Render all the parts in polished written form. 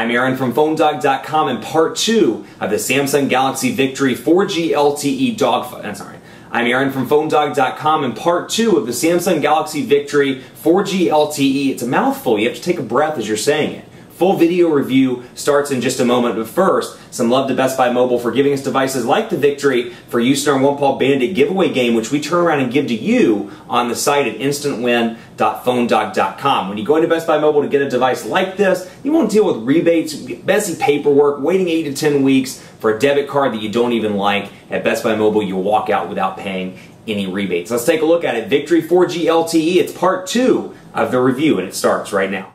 I'm Aaron from PhoneDog.com and part 2 of the Samsung Galaxy Victory 4G LTE dogfight. I'm Aaron from PhoneDog.com and part 2 of the Samsung Galaxy Victory 4G LTE. It's a mouthful. You have to take a breath as you're saying it. Full video review starts in just a moment, but first, some love to Best Buy Mobile for giving us devices like the Victory for use in our One Paw Bandit giveaway game, which we turn around and give to you on the site at instantwin.phonedog.com. When you go into Best Buy Mobile to get a device like this, you won't deal with rebates, messy paperwork, waiting 8 to 10 weeks for a debit card that you don't even like. At Best Buy Mobile, you'll walk out without paying any rebates. Let's take a look at it. Victory 4G LTE. It's part 2 of the review, and it starts right now.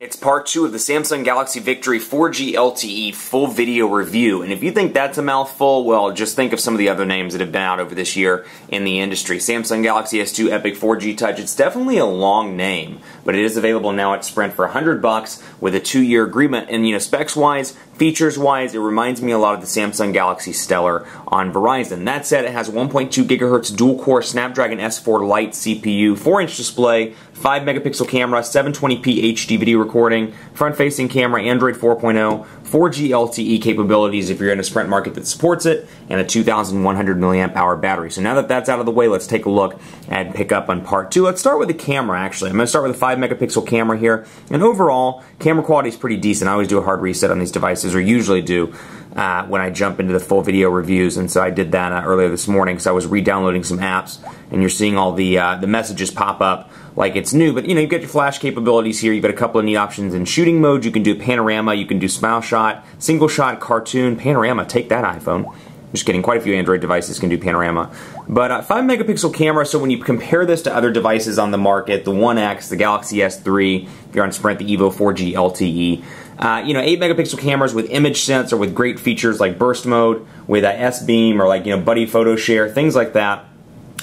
It's part 2 of the Samsung Galaxy Victory 4G LTE full video review. And if you think that's a mouthful, well, just think of some of the other names that have been out over this year in the industry. Samsung Galaxy S2 Epic 4G Touch. It's definitely a long name, but it is available now at Sprint for $100 with a 2-year agreement. And specs-wise, features-wise, it reminds me a lot of the Samsung Galaxy Stellar on Verizon. That said, it has 1.2 gigahertz dual-core Snapdragon S4 Lite CPU, 4-inch display, 5-megapixel camera, 720p HD video recording, front-facing camera, Android 4.0, 4G LTE capabilities if you're in a Sprint market that supports it, and a 2,100 milliamp hour battery. So now that that's out of the way, let's take a look and pick up on part 2. Let's start with the camera, actually. I'm going to start with a 5-megapixel camera here, and overall, camera quality is pretty decent. I always do a hard reset on these devices, or usually do when I jump into the full video reviews, and so I did that earlier this morning because I was re-downloading some apps, and you're seeing all the messages pop up like it's new, but you've got your flash capabilities here. You've got a couple of neat options in shooting mode. You can do panorama, you can do smile shot, single shot, cartoon, panorama. Take that, iPhone. Just kidding, quite a few Android devices can do panorama. But 5-megapixel camera, so when you compare this to other devices on the market, the One X, the Galaxy S3, if you're on Sprint, the Evo 4G LTE, 8-megapixel cameras with image sense or with great features like burst mode, with S-Beam or Buddy Photo Share, things like that.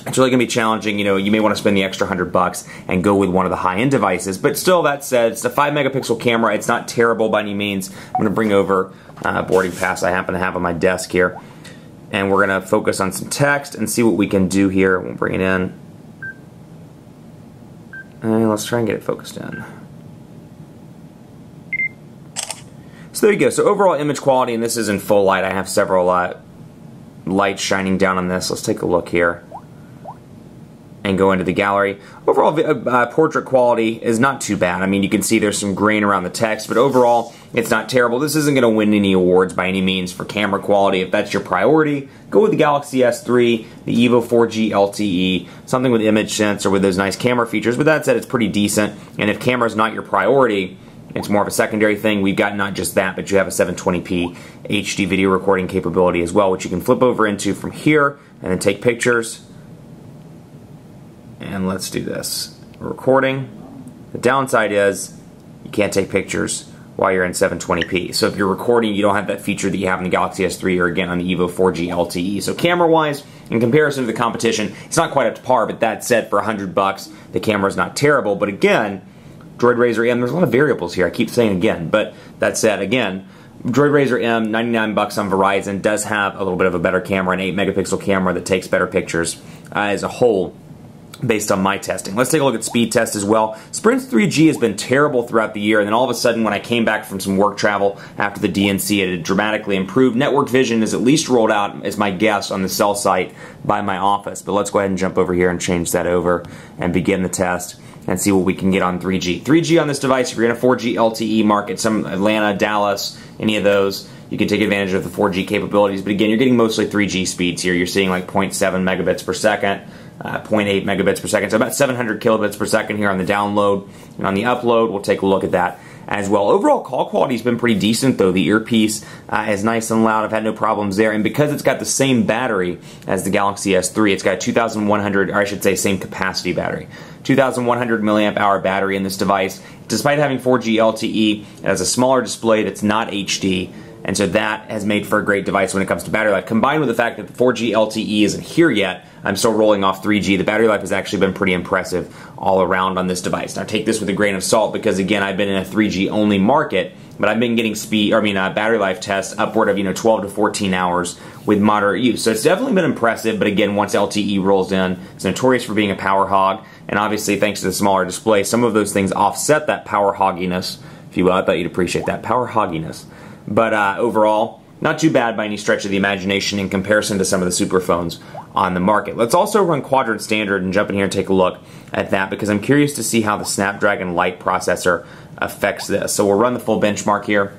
It's really going to be challenging. You may want to spend the extra $100 and go with one of the high-end devices. But still, that said, it's a 5-megapixel camera. It's not terrible by any means. I'm going to bring over a boarding pass I happen to have on my desk here. And we're going to focus on some text and see what we can do here. We'll bring it in. And let's try and get it focused in. So there you go. So overall image quality, and this is in full light. I have several lights shining down on this. Let's take a look here and go into the gallery. Overall, portrait quality is not too bad. I mean, you can see there's some grain around the text, but overall, it's not terrible. This isn't going to win any awards by any means for camera quality. If that's your priority, go with the Galaxy S3, the Evo 4G LTE, something with image sense or with those nice camera features. But that said, it's pretty decent. And if camera's not your priority, it's more of a secondary thing. We've got not just that, but you have a 720p HD video recording capability as well, which you can flip over into from here and then take pictures. And let's do this. We're recording. The downside is you can't take pictures while you're in 720p. So if you're recording, you don't have that feature that you have in the Galaxy S3 or again on the Evo 4G LTE. So camera-wise, in comparison to the competition, it's not quite up to par, but that said, for $100, the camera's not terrible. But again, Droid Razr M, there's a lot of variables here. I keep saying again, but that said, again, Droid Razr M, $99 on Verizon, does have a little bit of a better camera, an 8-megapixel camera that takes better pictures as a whole, based on my testing. Let's take a look at speed test as well. Sprint's 3G has been terrible throughout the year, and then all of a sudden when I came back from some work travel after the DNC, it had dramatically improved. Network Vision is at least rolled out, as my guess, on the cell site by my office. But let's go ahead and jump over here and change that over and begin the test and see what we can get on 3G. 3G on this device, if you're in a 4G LTE market, some Atlanta, Dallas, any of those, you can take advantage of the 4G capabilities. But again, you're getting mostly 3G speeds here. You're seeing like 0.7 megabits per second, 0.8 megabits per second, so about 700 kilobits per second here on the download. And on the upload, we'll take a look at that as well. Overall call quality has been pretty decent though. The earpiece is nice and loud. I've had no problems there. And because it's got the same battery as the Galaxy S3, it's got a 2,100, or I should say same capacity battery. 2,100 milliamp hour battery in this device. Despite having 4G LTE, it has a smaller display that's not HD. And so that has made for a great device when it comes to battery life. Combined with the fact that the 4G LTE isn't here yet, I'm still rolling off 3G. The battery life has actually been pretty impressive all around on this device. Now take this with a grain of salt because again, I've been in a 3G only market, but I've been getting battery life tests upward of 12 to 14 hours with moderate use. So it's definitely been impressive, but again, once LTE rolls in, it's notorious for being a power hog. and obviously thanks to the smaller display, some of those things offset that power hogginess, if you will. I thought you'd appreciate that, power hogginess. But overall, not too bad by any stretch of the imagination in comparison to some of the super phones on the market. Let's also run Quadrant Standard and jump in here and take a look at that, because I'm curious to see how the Snapdragon Lite processor affects this. So we'll run the full benchmark here.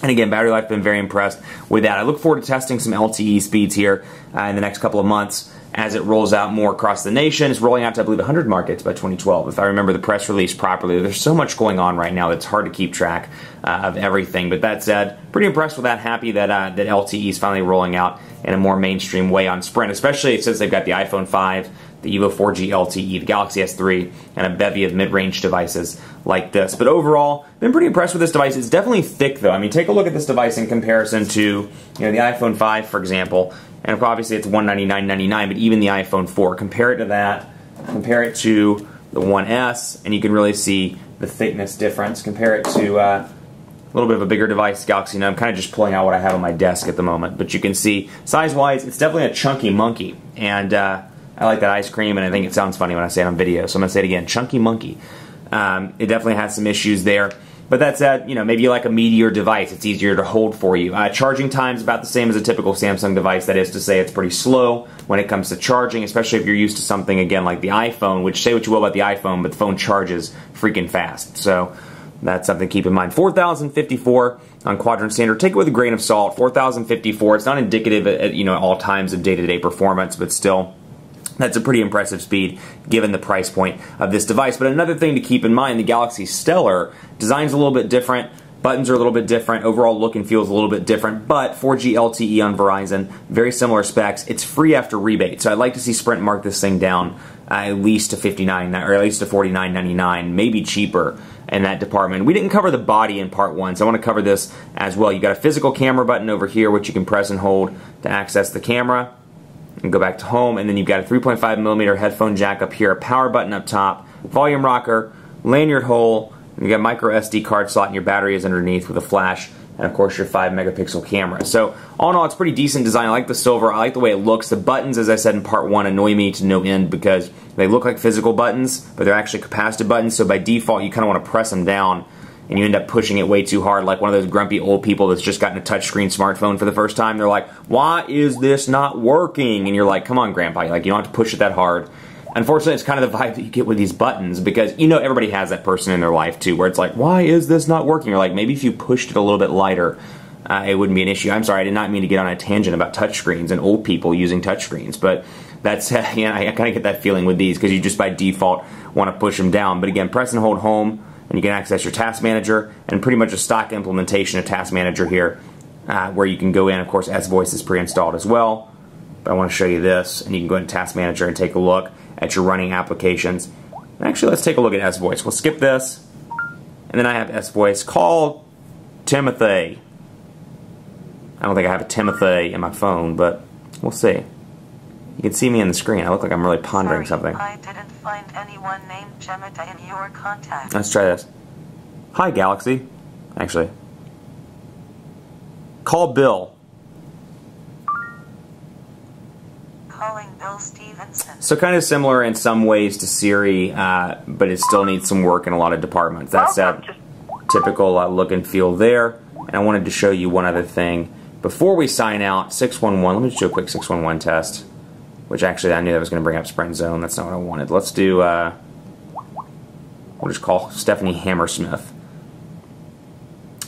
And again, battery life, been very impressed with that. I look forward to testing some LTE speeds here in the next couple of months as it rolls out more across the nation. It's rolling out to, I believe, 100 markets by 2012, if I remember the press release properly. There's so much going on right now that it's hard to keep track of everything. But that said, pretty impressed with that. Happy that that LTE is finally rolling out in a more mainstream way on Sprint, especially since they've got the iPhone 5, the Evo 4G LTE, the Galaxy S3, and a bevy of mid-range devices like this. But overall, been pretty impressed with this device. It's definitely thick, though. I mean, take a look at this device in comparison to, the iPhone 5, for example. And obviously it's $199.99, but even the iPhone 4. Compare it to that. Compare it to the 1S, and you can really see the thickness difference. Compare it to a little bit of a bigger device, Galaxy Note. I'm kind of just pulling out what I have on my desk at the moment. But you can see, size-wise, it's definitely a chunky monkey. And I like that ice cream, and I think it sounds funny when I say it on video, so I'm going to say it again, chunky monkey. It definitely has some issues there. But that said, maybe you like a meatier device. It's easier to hold for you. Charging time is about the same as a typical Samsung device. That is to say, it's pretty slow when it comes to charging, especially if you're used to something, again, like the iPhone, which, say what you will about the iPhone, but the phone charges freaking fast. So that's something to keep in mind. 4,054 on Quadrant Standard. Take it with a grain of salt. 4,054. It's not indicative at all times of day-to-day performance, but still, that's a pretty impressive speed given the price point of this device. But another thing to keep in mind, the Galaxy Stellar design's a little bit different. Buttons are a little bit different. Overall look and feel is a little bit different. But 4G LTE on Verizon, very similar specs. It's free after rebate. So I'd like to see Sprint mark this thing down at least to $59, or at least to $49.99, maybe cheaper in that department. We didn't cover the body in part 1, so I want to cover this as well. You've got a physical camera button over here, which you can press and hold to access the camera. And go back to home, and then you've got a 3.5mm headphone jack up here, a power button up top, volume rocker, lanyard hole, and you got a micro SD card slot, and your battery is underneath with a flash, and of course your 5-megapixel camera. So all in all, it's pretty decent design. I like the silver. I like the way it looks. The buttons, as I said in part 1, annoy me to no end because they look like physical buttons, but they're actually capacitive buttons, so by default you kind of want to press them down, and you end up pushing it way too hard, like one of those grumpy old people that's just gotten a touchscreen smartphone for the first time. They're like, why is this not working? And you're like, come on, Grandpa. You don't have to push it that hard. Unfortunately, it's kind of the vibe that you get with these buttons, because everybody has that person in their life too, where it's like, why is this not working? You're like, maybe if you pushed it a little bit lighter, it wouldn't be an issue. I'm sorry, I did not mean to get on a tangent about touchscreens and old people using touchscreens, but that's, I kind of get that feeling with these, because you just by default want to push them down. But again, press and hold home, and you can access your Task Manager, and pretty much a stock implementation of Task Manager here, where you can go in. Of course, S-Voice is pre-installed as well, but I want to show you this, and you can go into Task Manager and take a look at your running applications. Actually, let's take a look at S-Voice. We'll skip this, and then I have S-Voice. Call Timothy. I don't think I have a Timothy in my phone, but we'll see. You can see me on the screen. I look like I'm really pondering something. I didn't find anyone named Timothy in your contacts. Let's try this. Hi, Galaxy. Actually. Call Bill. Calling Bill Stevenson. So kind of similar in some ways to Siri, but it still needs some work in a lot of departments. That's that typical look and feel there. And I wanted to show you one other thing. Before we sign out, 611, let me just do a quick 611 test. Which actually I knew that was going to bring up Sprint Zone. That's not what I wanted. Let's do, we'll just call Stephanie Hammersmith.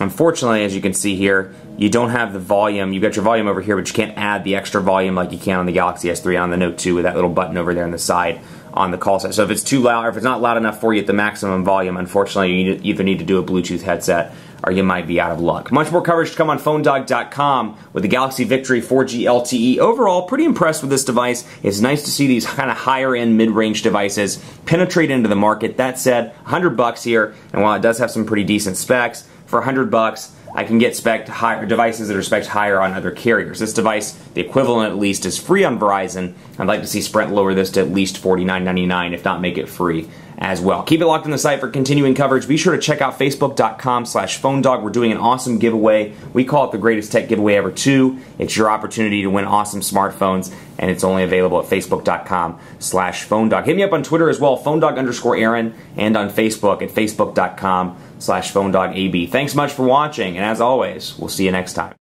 Unfortunately, as you can see here, you don't have the volume. You've got your volume over here, but you can't add the extra volume like you can on the Galaxy S3 on the Note 2 with that little button over there on the side on the call set. So if it's too loud, or if it's not loud enough for you at the maximum volume, unfortunately, you either need to do a Bluetooth headset or you might be out of luck. Much more coverage to come on PhoneDog.com with the Galaxy Victory 4G LTE. Overall, pretty impressed with this device. It's nice to see these kind of higher-end, mid-range devices penetrate into the market. That said, $100 here, and while it does have some pretty decent specs, for $100, I can get devices that are spec'd higher on other carriers. This device, the equivalent at least, is free on Verizon. I'd like to see Sprint lower this to at least $49.99, if not make it free as well. Keep it locked on the site for continuing coverage. Be sure to check out facebook.com/phonedog. We're doing an awesome giveaway. We call it the Greatest Tech Giveaway Ever 2. It's your opportunity to win awesome smartphones, and it's only available at facebook.com/phonedog. Hit me up on Twitter as well, phonedog_Aaron, and on Facebook at facebook.com/phonedogab. Thanks much for watching, and as always, we'll see you next time.